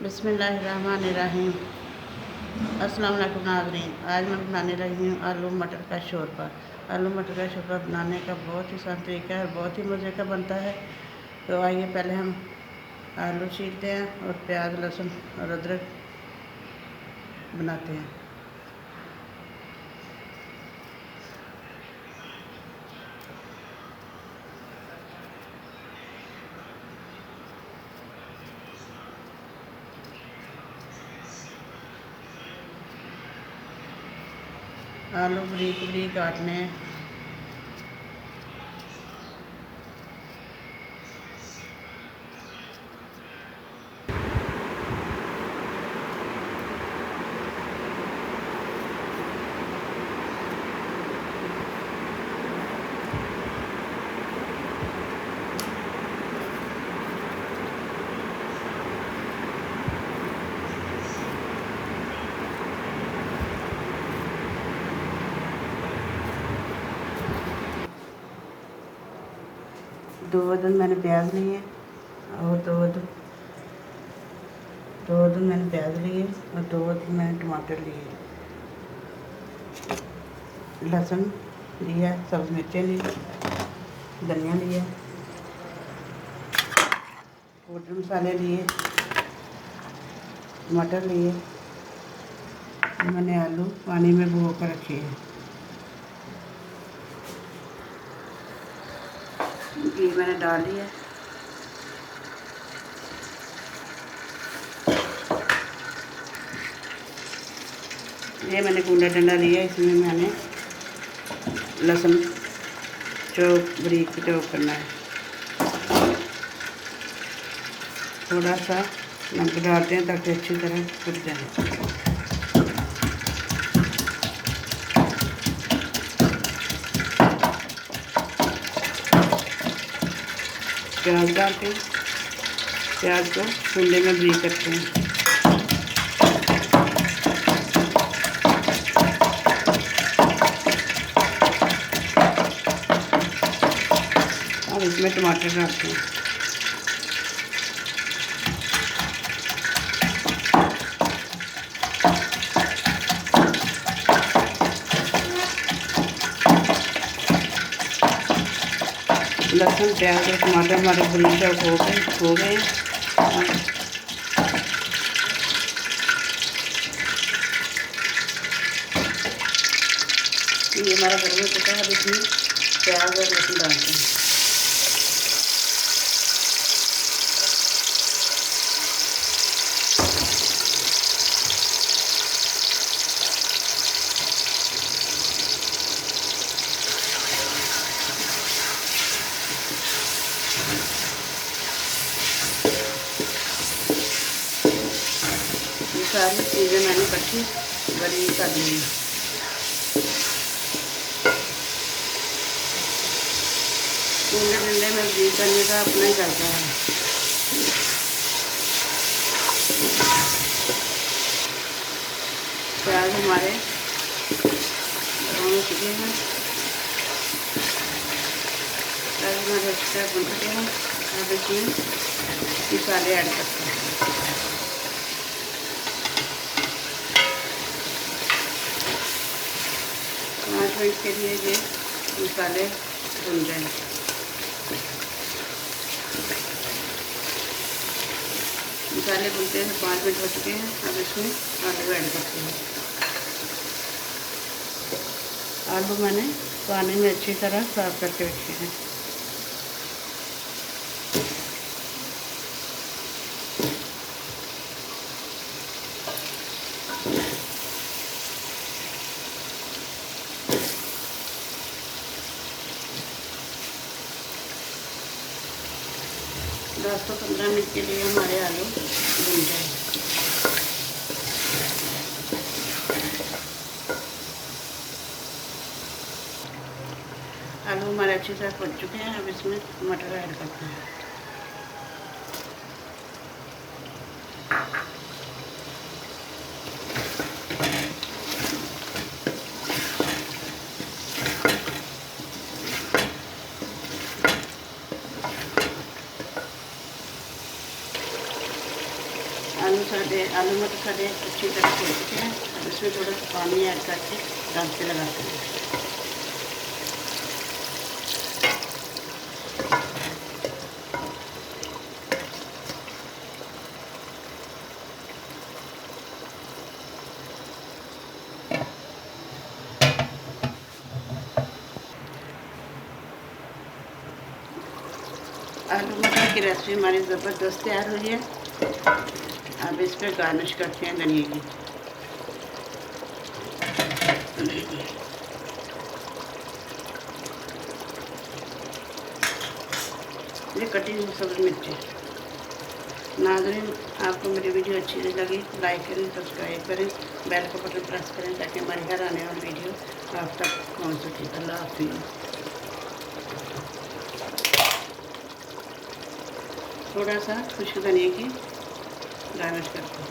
बिस्मिल्लाहिर्रहमानिर्रहीम। अस्सलाम वालेकुम नाज़रीन। आज मैं बनाने लगी हूँ आलू मटर का शोरबा। आलू मटर का शोरबा बनाने का बहुत ही आसान तरीका है और बहुत ही मज़े का बनता है। तो आइए पहले हम आलू छीलते हैं और प्याज, लहसुन और अदरक बनाते हैं। आलू बरीक बरीक काटने हैं। दो अदद मैंने प्याज लिए और दो अदद मैंने प्याज लिए और दो अदद मैंने टमाटर लिए, लहसुन लिया, सब्ज़ मिर्चें ली, धनिया लिया, पाउडर मसाले लिए, टमाटर लिए। मैंने आलू पानी में भिगो कर रखे हैं। घी मैंने डाल लिया। ये मैंने कूड़ा डंडा लिया, इसमें मैंने लहसुन बारीक चॉप करना है। थोड़ा सा नमक डालते हैं ताकि अच्छी तरह पक जाए। प्याज डालते हैं, प्याज को चूल्हे में बारीक करते हैं। अब इसमें टमाटर डालते हैं। लहसुन, प्याज और टमाटर हमारे बरीक हो गए। ये हमारा गर्म हो चुका है। अब इसमें प्याज और लहसुन डालते हैं। ये सारी चीज़ें मैंने इकट्ठी बारीक कर ली हैं। कूड़े डंडे में बारीक करने का अपना ही करता है। प्याज हमारे हो चुके हैं, प्याज हमारे अच्छे से भून चुके हैं। अब इसमें मसाले ऐड करते हैं। 5 मिनट के लिए ये मसाले भून जाएं। मसाले भूनते हैं 5 मिनट हो चुके हैं। अब इसमें आलू ऐड करते हैं। आलू मैंने पानी में अच्छी तरह साफ करके रखे हैं। दस से 15 मिनट के लिए हमारे आलू भून जाए। आलू हमारे अच्छी तरह पक चुके हैं। अब इसमें मटर ऐड करते हैं। आलू ये आलू मटर सारे अच्छी तरह हो चुके हैं। अब इसमें थोड़ा सा पानी ऐड करके ढक के लगाते हैं। आलू मटर की रेसिपी हमारी ज़बरदस्त तैयार हुई है। अब इस पर गार्निश करते हैं धनिया की। ये कटी हुई सब्ज़ी मिर्ची। नाज़रीन, आपको मेरी वीडियो अच्छी लगी लाइक करें, सब्सक्राइब करें, बेल का बटन प्रेस करें ताकि हमारी हर आने वाली वीडियो आप तक पहुंच सके। अल्लाह हाफिज़। थोड़ा सा खुश्क धनिया की गार्निश करते हैं।